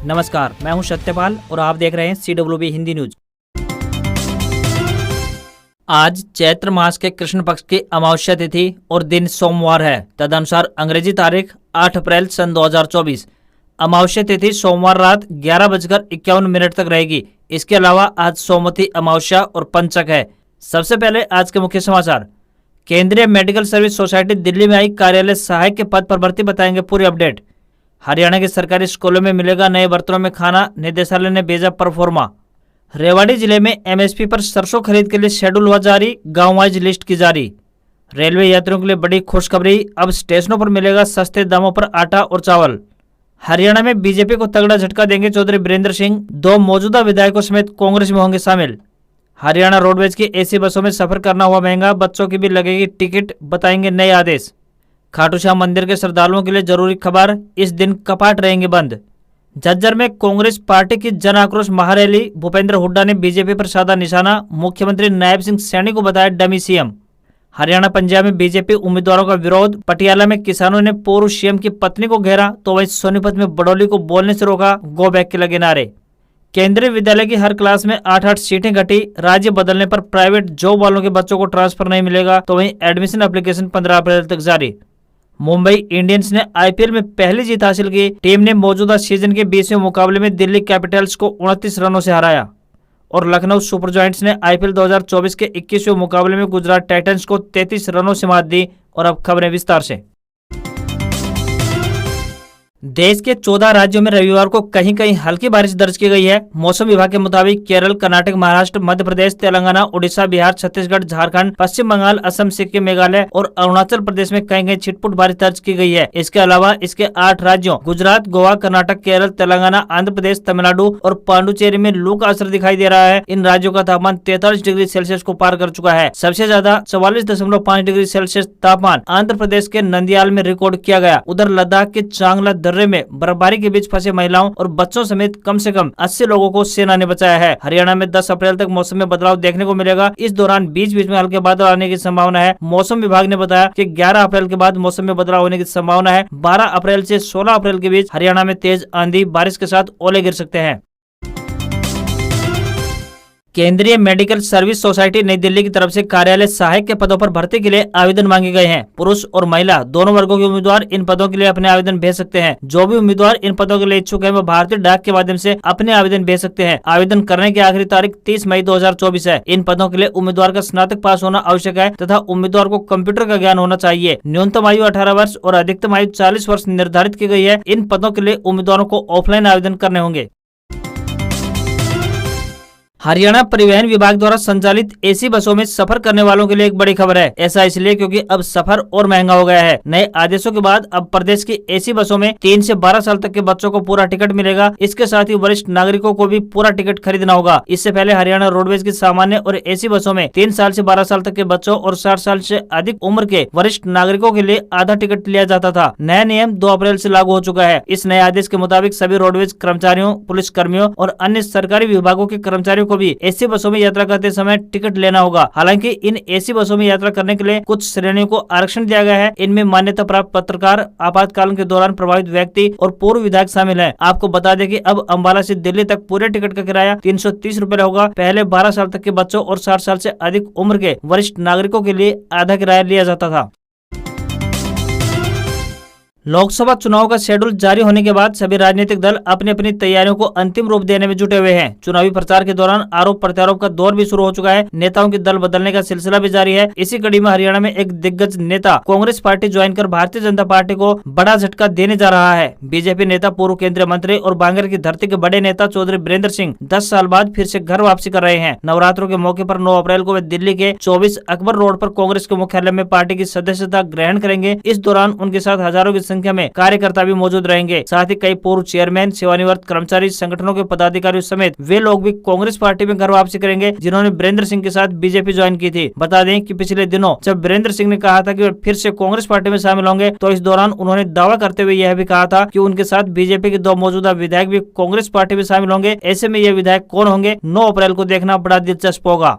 नमस्कार, मैं हूं सत्यपाल और आप देख रहे हैं CWB हिंदी न्यूज। आज चैत्र मास के कृष्ण पक्ष की अमावस्या तिथि और दिन सोमवार है। तदनुसार अंग्रेजी तारीख 8 अप्रैल सन 2024। अमावस्या तिथि सोमवार रात 11:51 तक रहेगी। इसके अलावा आज सोमवती अमावस्या और पंचक है। सबसे पहले आज के मुख्य समाचार। केंद्रीय मेडिकल सर्विस सोसाइटी दिल्ली में आई कार्यालय सहायक के पद पर भर्ती, बताएंगे पूरी अपडेट। हरियाणा के सरकारी स्कूलों में मिलेगा नए बर्तनों में खाना, निदेशालय ने भेजा परफॉर्मा। रेवाड़ी जिले में MSP पर सरसों खरीद के लिए शेड्यूल हुआ जारी, गांव वाइज लिस्ट की जारी। रेलवे यात्रियों के लिए बड़ी खुशखबरी, अब स्टेशनों पर मिलेगा सस्ते दामों पर आटा और चावल। हरियाणा में बीजेपी को तगड़ा झटका देंगे चौधरी वीरेंद्र सिंह, 2 मौजूदा विधायकों समेत कांग्रेस में होंगे शामिल। हरियाणा रोडवेज की AC बसों में सफर करना हुआ महंगा, बच्चों की भी लगेगी टिकट, बताएंगे नए आदेश। खाटू श्याम मंदिर के श्रद्धालुओं के लिए जरूरी खबर, इस दिन कपाट रहेंगे बंद। झज्जर में कांग्रेस पार्टी की जन आक्रोश महारैली, भूपेंद्र हुड्डा ने बीजेपी पर साधा निशाना, मुख्यमंत्री नायब सिंह सैनी को बताया डमी CM। हरियाणा पंजाब में बीजेपी उम्मीदवारों का विरोध, पटियाला में किसानों ने पूर्व CM की पत्नी को घेरा, तो वहीं सोनीपत में बडौली को बोलने से रोका, गो बैक के लगे नारे। केंद्रीय विद्यालय की हर क्लास में 8-8 सीटें घटी, राज्य बदलने पर प्राइवेट जॉब वालों के बच्चों को ट्रांसफर नहीं मिलेगा, तो वहीं एडमिशन एप्लीकेशन 15 अप्रैल तक जारी। मुंबई इंडियंस ने IPL में पहली जीत हासिल की। टीम ने मौजूदा सीजन के 20वें मुकाबले में दिल्ली कैपिटल्स को 29 रनों से हराया। और लखनऊ सुपर जायंट्स ने IPL 2024 के 21वें मुकाबले में गुजरात टाइटंस को 33 रनों से मात दी। और अब खबरें विस्तार से। देश के 14 राज्यों में रविवार को कहीं कहीं हल्की बारिश दर्ज की गई है। मौसम विभाग के मुताबिक केरल, कर्नाटक, महाराष्ट्र, मध्य प्रदेश, तेलंगाना, उड़ीसा, बिहार, छत्तीसगढ़, झारखंड, पश्चिम बंगाल, असम, सिक्किम, मेघालय और अरुणाचल प्रदेश में कहीं कहीं छिटपुट बारिश दर्ज की गई है। इसके अलावा इसके 8 राज्यों गुजरात, गोवा, कर्नाटक, केरल, तेलंगाना, आंध्र प्रदेश, तमिलनाडु और पांडुचेरी में लू का असर दिखाई दे रहा है। इन राज्यों का तापमान 43 डिग्री सेल्सियस को पार कर चुका है। सबसे ज्यादा 44.5 डिग्री सेल्सियस तापमान आंध्र प्रदेश के नंदियाल में रिकॉर्ड किया गया। उधर लद्दाख के चांगला दर्रे में बर्फबारी के बीच फंसे महिलाओं और बच्चों समेत कम से कम 80 लोगों को सेना ने बचाया है। हरियाणा में 10 अप्रैल तक मौसम में बदलाव देखने को मिलेगा। इस दौरान बीच बीच में हल्के बादल आने की संभावना है। मौसम विभाग ने बताया कि 11 अप्रैल के बाद मौसम में बदलाव होने की संभावना है। 12 अप्रैल से 16 अप्रैल के बीच हरियाणा में तेज आंधी, बारिश के साथ ओले गिर सकते हैं। केंद्रीय मेडिकल सर्विस सोसाइटी नई दिल्ली की तरफ से कार्यालय सहायक के पदों पर भर्ती के लिए आवेदन मांगे गए हैं। पुरुष और महिला दोनों वर्गों के उम्मीदवार इन पदों के लिए अपने आवेदन भेज सकते हैं। जो भी उम्मीदवार इन पदों के लिए इच्छुक है वह भारतीय डाक के माध्यम से अपने आवेदन भेज सकते हैं। आवेदन करने की आखिरी तारीख 30 मई 2024 है। इन पदों के लिए उम्मीदवार का स्नातक पास होना आवश्यक है तथा उम्मीदवार को कंप्यूटर का ज्ञान होना चाहिए। न्यूनतम आयु 18 वर्ष और अधिकतम आयु 40 वर्ष निर्धारित की गई है। इन पदों के लिए उम्मीदवारों को ऑफलाइन आवेदन करने होंगे। हरियाणा परिवहन विभाग द्वारा संचालित AC बसों में सफर करने वालों के लिए एक बड़ी खबर है। ऐसा इसलिए क्योंकि अब सफर और महंगा हो गया है। नए आदेशों के बाद अब प्रदेश की AC बसों में 3 से 12 साल तक के बच्चों को पूरा टिकट मिलेगा। इसके साथ ही वरिष्ठ नागरिकों को भी पूरा टिकट खरीदना होगा। इससे पहले हरियाणा रोडवेज की सामान्य और AC बसों में 3 साल से 12 साल तक के बच्चों और 60 साल से अधिक उम्र के वरिष्ठ नागरिकों के लिए आधा टिकट लिया जाता था। नया नियम 2 अप्रैल से लागू हो चुका है। इस नए आदेश के मुताबिक सभी रोडवेज कर्मचारियों, पुलिस कर्मियों और अन्य सरकारी विभागों के कर्मचारियों को भी AC बसों में यात्रा करते समय टिकट लेना होगा। हालांकि इन AC बसों में यात्रा करने के लिए कुछ श्रेणियों को आरक्षण दिया गया है। इनमें मान्यता प्राप्त पत्रकार, आपातकाल के दौरान प्रभावित व्यक्ति और पूर्व विधायक शामिल हैं। आपको बता दें कि अब अंबाला से दिल्ली तक पूरे टिकट का किराया 330 रुपए होगा। पहले 12 साल तक के बच्चों और 60 साल से अधिक उम्र के वरिष्ठ नागरिकों के लिए आधा किराया लिया जाता था। लोकसभा चुनाव का शेड्यूल जारी होने के बाद सभी राजनीतिक दल अपनी अपनी तैयारियों को अंतिम रूप देने में जुटे हुए हैं। चुनावी प्रचार के दौरान आरोप प्रत्यारोप का दौर भी शुरू हो चुका है। नेताओं के दल बदलने का सिलसिला भी जारी है। इसी कड़ी में हरियाणा में एक दिग्गज नेता कांग्रेस पार्टी ज्वाइन कर भारतीय जनता पार्टी को बड़ा झटका देने जा रहा है। बीजेपी नेता, पूर्व केंद्रीय मंत्री और बांगर की धरती के बड़े नेता चौधरी वीरेंद्र सिंह 10 साल बाद फिर से घर वापसी कर रहे हैं। नवरात्रों के मौके पर 9 अप्रैल को वे दिल्ली के 24 अकबर रोड पर कांग्रेस के मुख्यालय में पार्टी की सदस्यता ग्रहण करेंगे। इस दौरान उनके साथ हजारों की संख्या में कार्यकर्ता भी मौजूद रहेंगे। साथ ही कई पूर्व चेयरमैन, सेवानिवृत्त कर्मचारी संगठनों के पदाधिकारियों समेत वे लोग भी कांग्रेस पार्टी में घर वापसी करेंगे जिन्होंने वीरेंद्र सिंह के साथ बीजेपी ज्वाइन की थी। बता दें कि पिछले दिनों जब वीरेंद्र सिंह ने कहा था कि वे फिर से कांग्रेस पार्टी में शामिल होंगे, तो इस दौरान उन्होंने दावा करते हुए यह भी कहा था कि उनके साथ बीजेपी के 2 मौजूदा विधायक भी कांग्रेस पार्टी में शामिल होंगे। ऐसे में ये विधायक कौन होंगे, 9 अप्रैल को देखना बड़ा दिलचस्प होगा।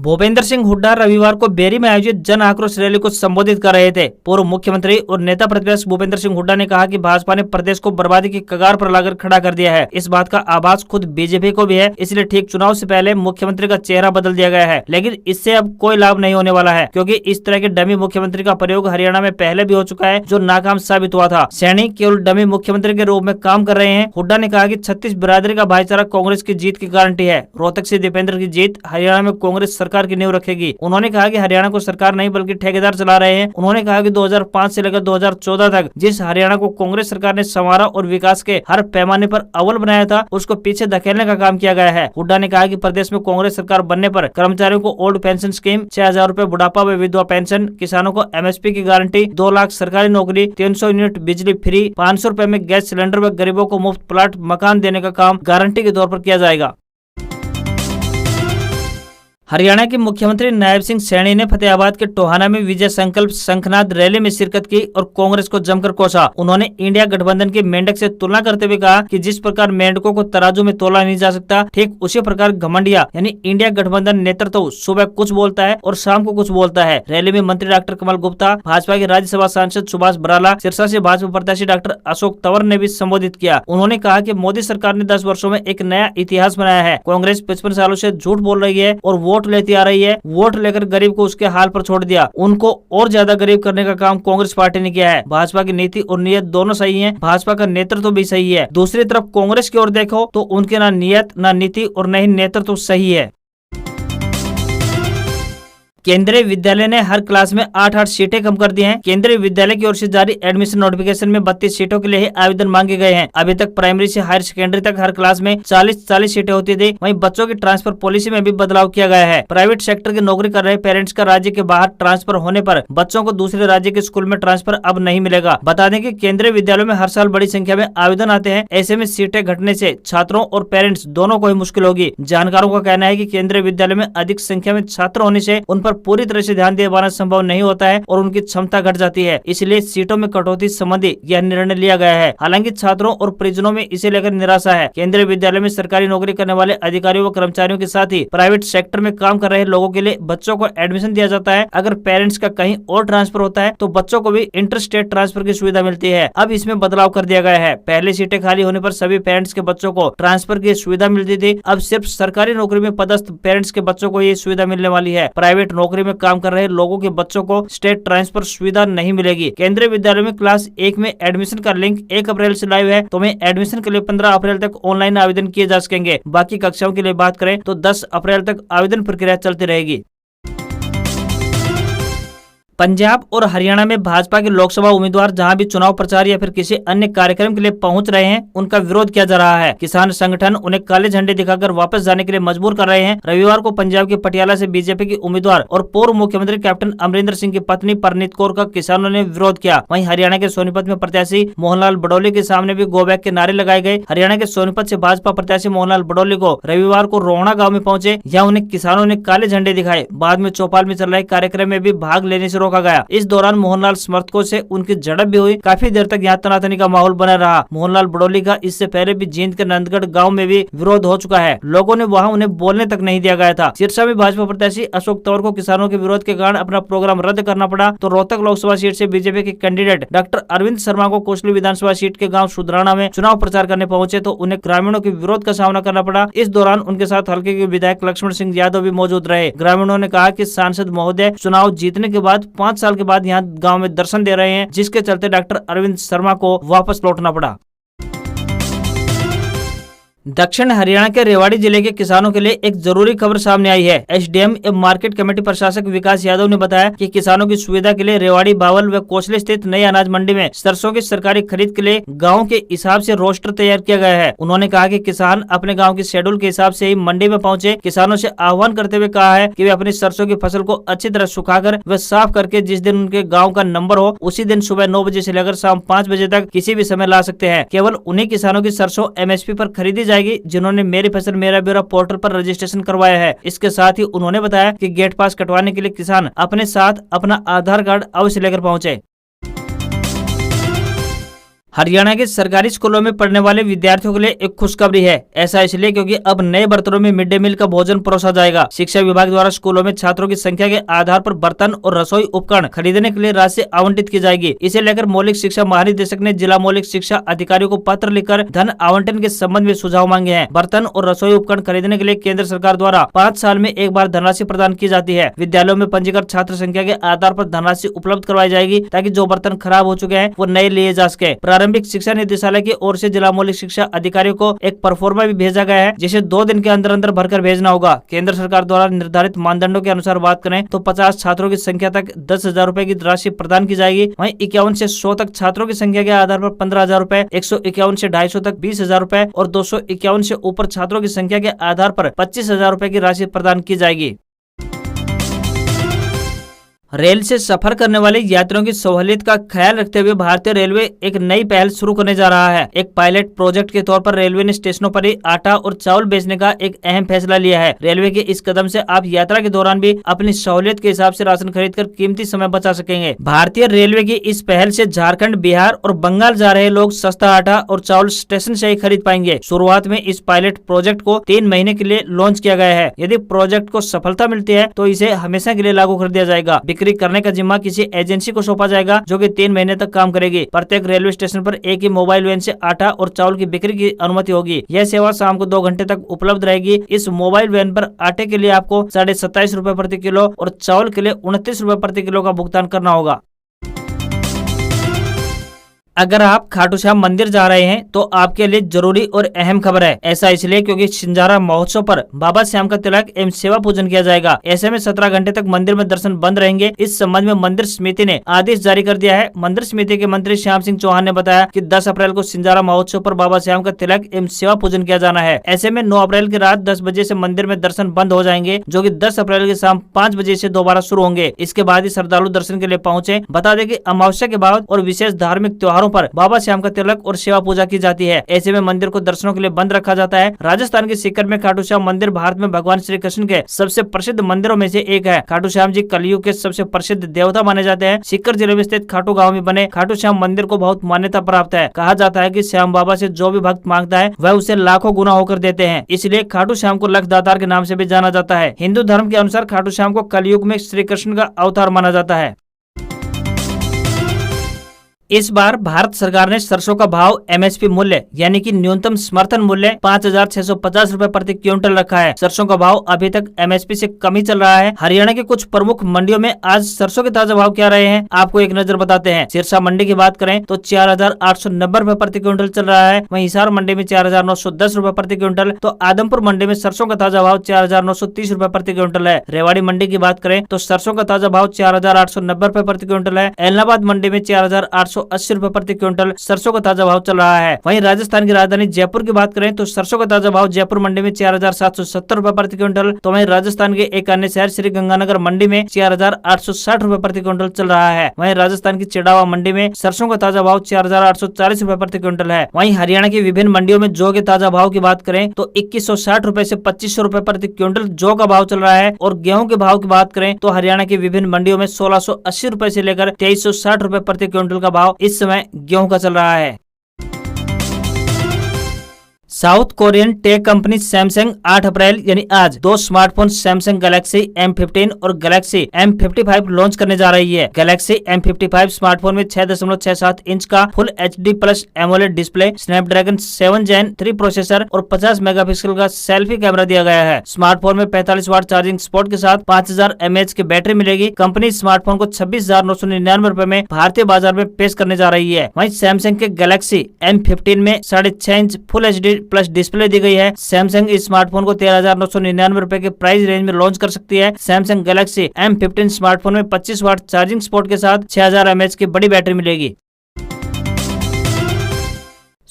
भूपेंद्र सिंह हुड्डा रविवार को बेरी में आयोजित जन आक्रोश रैली को संबोधित कर रहे थे। पूर्व मुख्यमंत्री और नेता प्रतिपक्ष भूपेंद्र सिंह हुड्डा ने कहा कि भाजपा ने प्रदेश को बर्बादी की कगार पर लाकर खड़ा कर दिया है। इस बात का आभास खुद बीजेपी को भी है, इसलिए ठीक चुनाव से पहले मुख्यमंत्री का चेहरा बदल दिया गया है। लेकिन इससे अब कोई लाभ नहीं होने वाला है, क्योंकि इस तरह के डमी मुख्यमंत्री का प्रयोग हरियाणा में पहले भी हो चुका है, जो नाकाम साबित हुआ था। सैनी केवल डमी मुख्यमंत्री के रूप में काम कर रहे हैं। हुड्डा ने कहा कि छत्तीस बिरादरी का भाईचारा कांग्रेस की जीत की गारंटी है। रोहतक से दीपेंद्र की जीत हरियाणा में कांग्रेस सरकार की नींव रखेगी। उन्होंने कहा कि हरियाणा को सरकार नहीं बल्कि ठेकेदार चला रहे हैं। उन्होंने कहा कि 2005 से लेकर 2014 तक जिस हरियाणा को कांग्रेस सरकार ने संवारा और विकास के हर पैमाने पर अव्वल बनाया था, उसको पीछे धकेलने का काम किया गया है। हुड्डा ने कहा कि प्रदेश में कांग्रेस सरकार बनने पर कर्मचारियों को ओल्ड पेंशन स्कीम, 6,000 रूपए बुढ़ापा व विधवा पेंशन, किसानों को MSP की गारंटी, 2 लाख सरकारी नौकरी, 300 यूनिट बिजली फ्री, 500 रूपए में गैस सिलेंडर व गरीबों को मुफ्त प्लाट मकान देने का काम गारंटी के तौर पर किया जाएगा। हरियाणा के मुख्यमंत्री नायब सिंह सैनी ने फतेहाबाद के टोहाना में विजय संकल्प शंखनाद रैली में शिरकत की और कांग्रेस को जमकर कोसा। उन्होंने इंडिया गठबंधन के मेंढक से तुलना करते हुए कहा कि जिस प्रकार मेंढकों को तराजू में तोला नहीं जा सकता, ठीक उसी प्रकार घमंडिया यानी इंडिया गठबंधन नेतृत्व सुबह कुछ बोलता है और शाम को कुछ बोलता है। रैली में मंत्री डॉक्टर कमल गुप्ता, भाजपा के राज्यसभा सांसद सुभाष बराला, सिरसा से भाजपा प्रत्याशी डॉक्टर अशोक तंवर ने भी संबोधित किया। उन्होंने कहा कि मोदी सरकार ने 10 वर्षों में एक नया इतिहास बनाया है। कांग्रेस 55 सालों से झूठ बोल रही है और वोट लेती आ रही है। वोट लेकर गरीब को उसके हाल पर छोड़ दिया। उनको और ज्यादा गरीब करने का काम कांग्रेस पार्टी ने किया है। भाजपा की नीति और नियत दोनों सही है, भाजपा का नेतृत्व भी सही है। दूसरी तरफ कांग्रेस की ओर देखो तो उनके ना नियत, ना नीति और न ही नेतृत्व सही है। केंद्रीय विद्यालय ने हर क्लास में 8-8 सीटें कम कर दी हैं। केंद्रीय विद्यालय की ओर से जारी एडमिशन नोटिफिकेशन में 32 सीटों के लिए ही आवेदन मांगे गए हैं। अभी तक प्राइमरी से हायर सेकेंडरी तक हर क्लास में 40 सीटें होती थी। वहीं बच्चों की ट्रांसफर पॉलिसी में भी बदलाव किया गया है। प्राइवेट सेक्टर की नौकरी कर रहे पेरेंट्स का राज्य के बाहर ट्रांसफर होने पर बच्चों को दूसरे राज्य के स्कूल में ट्रांसफर अब नहीं मिलेगा। बता दें कि केंद्रीय विद्यालयों में हर साल बड़ी संख्या में आवेदन आते हैं। ऐसे में सीटें घटने से छात्रों और पेरेंट्स दोनों को ही मुश्किल होगी। जानकारों का कहना है कि केंद्रीय विद्यालय में अधिक संख्या में छात्र होने से उन पर पूरी तरह से ध्यान दिया जाना संभव नहीं होता है और उनकी क्षमता घट जाती है। इसलिए सीटों में कटौती संबंधी यह निर्णय लिया गया है। हालांकि छात्रों और परिजनों में इसे लेकर निराशा है। केंद्रीय विद्यालय में सरकारी नौकरी करने वाले अधिकारियों व कर्मचारियों के साथ ही प्राइवेट सेक्टर में काम कर रहे लोगों के लिए बच्चों को एडमिशन दिया जाता है। अगर पेरेंट्स का कहीं और ट्रांसफर होता है तो बच्चों को भी इंटर स्टेट ट्रांसफर की सुविधा मिलती है। अब इसमें बदलाव कर दिया गया है। पहले सीटें खाली होने पर सभी पेरेंट्स के बच्चों को ट्रांसफर की सुविधा मिलती थी। अब सिर्फ सरकारी नौकरी में पदस्थ पेरेंट्स के बच्चों को ये सुविधा मिलने वाली है। प्राइवेट नौकरी में काम कर रहे लोगों के बच्चों को स्टेट ट्रांसफर सुविधा नहीं मिलेगी। केंद्रीय विद्यालय में क्लास 1 में एडमिशन का लिंक 1 अप्रैल से लाइव है। तो में एडमिशन के लिए 15 अप्रैल तक ऑनलाइन आवेदन किए जा सकेंगे। बाकी कक्षाओं के लिए बात करें तो 10 अप्रैल तक आवेदन प्रक्रिया चलती रहेगी। पंजाब और हरियाणा में भाजपा के लोकसभा उम्मीदवार जहां भी चुनाव प्रचार या फिर किसी अन्य कार्यक्रम के लिए पहुंच रहे हैं, उनका विरोध किया जा रहा है। किसान संगठन उन्हें काले झंडे दिखाकर वापस जाने के लिए मजबूर कर रहे हैं। रविवार को पंजाब के पटियाला से बीजेपी की उम्मीदवार और पूर्व मुख्यमंत्री कैप्टन अमरिंदर सिंह की पत्नी परनीत कौर का किसानों ने विरोध किया। वहीं हरियाणा के सोनीपत में प्रत्याशी मोहनलाल बडौली के सामने भी गो बैक के नारे लगाए गए। हरियाणा के सोनीपत से भाजपा प्रत्याशी मोहनलाल बडौली को रविवार को रोहना गाँव में पहुंचे, यहाँ उन्हें किसानों ने काले झंडे दिखाए। बाद में चौपाल में चल रहे कार्यक्रम में भी भाग लेने से रोका गया। इस दौरान मोहनलाल समर्थकों से उनकी झड़प भी हुई। काफी देर तक यहाँ तनातनी का माहौल बना रहा। मोहनलाल बडौली का इससे पहले भी जींद के नंदगढ़ गांव में भी विरोध हो चुका है। लोगों ने वहां उन्हें बोलने तक नहीं दिया गया था। सिरसा में भाजपा प्रत्याशी अशोक तंवर को किसानों के विरोध के कारण अपना प्रोग्राम रद्द करना पड़ा। तो रोहतक लोकसभा सीट से बीजेपी के कैंडिडेट डॉक्टर अरविंद शर्मा को कोसली विधानसभा सीट के गाँव सुधराना में चुनाव प्रचार करने पहुंचे तो उन्हें ग्रामीणों के विरोध का सामना करना पड़ा। इस दौरान उनके साथ हल्के के विधायक लक्ष्मण सिंह यादव भी मौजूद रहे। ग्रामीणों ने कहा कि सांसद महोदय चुनाव जीतने के बाद 5 साल के बाद यहाँ गाँव में दर्शन दे रहे हैं, जिसके चलते डॉक्टर अरविंद शर्मा को वापस लौटना पड़ा। दक्षिण हरियाणा के रेवाड़ी जिले के किसानों के लिए एक जरूरी खबर सामने आई है। एसडीएम एवं मार्केट कमेटी प्रशासक विकास यादव ने बताया कि किसानों की सुविधा के लिए रेवाड़ी, बावल व कोसली स्थित नई अनाज मंडी में सरसों की सरकारी खरीद के लिए गाँव के हिसाब से रोस्टर तैयार किया गया है। उन्होंने कहा कि किसान अपने गाँव के शेड्यूल के हिसाब से ही मंडी में पहुंचे। किसानों से आह्वान करते हुए कहा है कि वे अपनी सरसों की फसल को अच्छी तरह सुखाकर व साफ करके जिस दिन उनके गाँव का नंबर हो उसी दिन सुबह 9 बजे से लेकर शाम 5 बजे तक किसी भी समय ला सकते हैं। केवल उन्हीं किसानों की सरसों MSP पर खरीदी जाएगी जिन्होंने मेरी फसल मेरा ब्यौरा पोर्टल पर रजिस्ट्रेशन करवाया है। इसके साथ ही उन्होंने बताया कि गेट पास कटवाने के लिए किसान अपने साथ अपना आधार कार्ड अवश्य लेकर पहुंचे। हरियाणा के सरकारी स्कूलों में पढ़ने वाले विद्यार्थियों के लिए एक खुशखबरी है। ऐसा इसलिए क्योंकि अब नए बर्तनों में मिड डे मील का भोजन परोसा जाएगा। शिक्षा विभाग द्वारा स्कूलों में छात्रों की संख्या के आधार पर बर्तन और रसोई उपकरण खरीदने के लिए राशि आवंटित की जाएगी। इसे लेकर मौलिक शिक्षा महानिदेशक ने जिला मौलिक शिक्षा अधिकारियों को पत्र लिखकर धन आवंटन के संबंध में सुझाव मांगे हैं। बर्तन और रसोई उपकरण खरीदने के लिए केंद्र सरकार द्वारा 5 साल में एक बार धनराशि प्रदान की जाती है। विद्यालयों में पंजीकृत छात्र संख्या के आधार पर धनराशि उपलब्ध करवाई जाएगी ताकि जो बर्तन खराब हो चुके हैं वो नए लिए जा सके। प्रारंभिक शिक्षा निदेशालय की ओर से जिला मौलिक शिक्षा अधिकारियों को एक परफॉर्मा भी भेजा गया है, जिसे 2 दिन के अंदर अंदर भरकर भेजना होगा। केंद्र सरकार द्वारा निर्धारित मानदंडों के अनुसार बात करें तो 50 छात्रों की संख्या तक 10,000 रूपए की राशि प्रदान की जाएगी। वहीं 51 से 100 तक छात्रों की संख्या के आधार पर 15,000 रूपए, 151 से 250 तक 20,000 रूपए और 251 से ऊपर छात्रों की संख्या के आधार पर 25,000 रूपए की राशि प्रदान की जाएगी। रेल से सफर करने वाले यात्रियों की सहूलियत का ख्याल रखते हुए भारतीय रेलवे एक नई पहल शुरू करने जा रहा है। एक पायलट प्रोजेक्ट के तौर पर रेलवे ने स्टेशनों पर ही आटा और चावल बेचने का एक अहम फैसला लिया है। रेलवे के इस कदम से आप यात्रा के दौरान भी अपनी सहूलियत के हिसाब से राशन खरीदकर कीमती समय बचा सकेंगे। भारतीय रेलवे की इस पहल से झारखंड, बिहार और बंगाल जा रहे लोग सस्ता आटा और चावल स्टेशन से ही खरीद पाएंगे। शुरुआत में इस पायलट प्रोजेक्ट को 3 महीने के लिए लॉन्च किया गया है। यदि प्रोजेक्ट को सफलता मिलती है तो इसे हमेशा के लिए लागू कर दिया जाएगा। बिक्री करने का जिम्मा किसी एजेंसी को सौंपा जाएगा जो कि 3 महीने तक काम करेगी। प्रत्येक रेलवे स्टेशन पर एक ही मोबाइल वैन से आटा और चावल की बिक्री की अनुमति होगी। यह सेवा शाम को 2 घंटे तक उपलब्ध रहेगी। इस मोबाइल वैन पर आटे के लिए आपको 27.5 रूपए प्रति किलो और चावल के लिए 29 रूपए प्रति किलो का भुगतान करना होगा। अगर आप खाटू श्याम मंदिर जा रहे हैं तो आपके लिए जरूरी और अहम खबर है। ऐसा इसलिए क्योंकि सिंजारा महोत्सव पर बाबा श्याम का तिलक एवं सेवा पूजन किया जाएगा। ऐसे में 17 घंटे तक मंदिर में दर्शन बंद रहेंगे। इस संबंध में मंदिर समिति ने आदेश जारी कर दिया है। मंदिर समिति के मंत्री श्याम सिंह चौहान ने बताया कि 10 अप्रैल को सिंजारा महोत्सव पर बाबा श्याम का तिलक एवं सेवा पूजन किया जाना है। ऐसे में 9 अप्रैल की रात 10 बजे से मंदिर में दर्शन बंद हो जाएंगे, जो कि 10 अप्रैल की शाम 5 बजे से दोबारा शुरू होंगे। इसके बाद ही श्रद्धालु दर्शन के लिए पहुंचे। बता दें कि अमावस्या के बाद और विशेष धार्मिक त्योहारों पर बाबा श्याम का तिलक और सेवा पूजा की जाती है। ऐसे में मंदिर को दर्शनों के लिए बंद रखा जाता है। राजस्थान के सीकर में खाटू श्याम मंदिर भारत में भगवान श्री कृष्ण के सबसे प्रसिद्ध मंदिरों में से एक है। खाटू श्याम जी कलयुग के सबसे प्रसिद्ध देवता माने जाते हैं। सीकर जिले में स्थित खाटू गांव में बने खाटू श्याम मंदिर को बहुत मान्यता प्राप्त है। कहा जाता है कि श्याम बाबा से जो भी भक्त मांगता है वह उसे लाखों गुना होकर देते हैं। इसलिए खाटू श्याम को लखदातार के नाम से भी जाना जाता है। हिंदू धर्म के अनुसार खाटू श्याम को कलयुग में श्री कृष्ण का अवतार माना जाता है। इस बार भारत सरकार ने सरसों का भाव एमएसपी मूल्य यानी कि न्यूनतम समर्थन मूल्य 5,650 रूपए प्रति क्विंटल रखा है। सरसों का भाव अभी तक एमएसपी से कम ही चल रहा है। हरियाणा के कुछ प्रमुख मंडियों में आज सरसों के ताजा भाव क्या रहे हैं, आपको एक नजर बताते हैं। सिरसा मंडी की बात करें तो 4,890 रूपए प्रति क्विंटल चल रहा है। वहीं हिसार मंडी में 4,910 रूपए प्रति क्विंटल, तो आदमपुर मंडी में सरसों का ताजा भाव 4,930 रूपए प्रति क्विंटल है। रेवाड़ी मंडी की बात करें तो सरसों का ताजा भाव 4,890 रूपए प्रति क्विंटल है। एलनाबाद मंडी में 4,880 रूपए प्रति क्विंटल सरसों का ताजा भाव चल रहा है। वहीं राजस्थान की राजधानी जयपुर की बात करें तो सरसों का ताजा भाव जयपुर मंडी में 4,770 रूपए प्रति क्विंटल, तो वहीं राजस्थान के एक अन्य शहर श्री गंगानगर मंडी में 4,860 रूपए प्रति क्विंटल चल रहा है। वहीं राजस्थान की चिड़ावा मंडी में सरसों का ताजा भाव 4,840 रूपए प्रति क्विंटल है। वहीं हरियाणा की विभिन्न मंडियों में जौ के ताजा भाव की बात करें तो 2160 रूपए से 2500 रूपए प्रति क्विंटल जौ का भाव चल रहा है। और गेहूं के भाव की बात करें तो हरियाणा की विभिन्न मंडियों में 1680 रूपए से लेकर 2360 रूपए प्रति क्विंटल का भाव इस समय गेहूं का चल रहा है। South Korean tech company Samsung 8 अप्रैल यानी आज 2 स्मार्टफोन सैमसंग गैलेक्सी M15 और गैलेक्सी M55 लॉन्च करने जा रही है। गैलेक्सी M55 स्मार्टफोन में 6.67 इंच का full HD plus AMOLED display, Snapdragon 7 Gen 3 processor और 50 मेगापिक्सल का सेल्फी कैमरा दिया गया है। स्मार्टफोन में 45 वाट चार्जिंग स्पॉट के साथ 5000 mAh की बैटरी मिलेगी। कंपनी स्मार्टफोन को 26,999 रूपए में भारतीय बाजार में पेश करने जा रही है। वहीं सैमसंग के गैलेक्सी M15 में 6.5 inch full HD plus display दी गई है। सैमसंग इस स्मार्टफोन को 13,999 रूपए के प्राइस रेंज में लॉन्च कर सकती है। सैमसंग गैलेक्सी M15 स्मार्टफोन में 25 वाट चार्जिंग स्पॉट के साथ 6000 mAh की बड़ी बैटरी मिलेगी।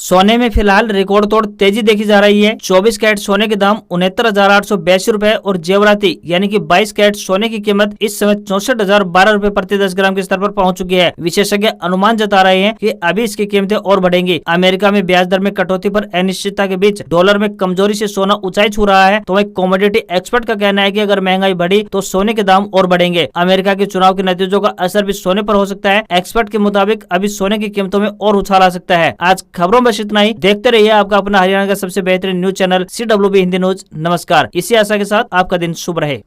सोने में फिलहाल रिकॉर्ड तोड़ तेजी देखी जा रही है। 24 कैरेट सोने के दाम 69,882 रुपए और जेवराती यानी कि 22 कैरेट सोने की कीमत इस समय 64,012 रुपए प्रति 10 ग्राम के स्तर पर पहुंच चुकी है। विशेषज्ञ अनुमान जता रहे हैं कि अभी इसकी कीमतें और बढ़ेंगी। अमेरिका में ब्याज दर में कटौती पर अनिश्चितता के बीच डॉलर में कमजोरी से सोना ऊंचाई छू रहा है। तो वही कमोडिटी एक्सपर्ट का कहना है कि अगर महंगाई बढ़ी तो सोने के दाम और बढ़ेंगे। अमेरिका के चुनाव के नतीजों का असर भी सोने पर हो सकता है। एक्सपर्ट के मुताबिक अभी सोने की कीमतों में और उछाल आ सकता है। आज खबरों में बस इतना ही। देखते रहिए आपका अपना हरियाणा का सबसे बेहतरीन news channel CWB Hindi news. नमस्कार। इसी आशा के साथ आपका दिन शुभ रहे।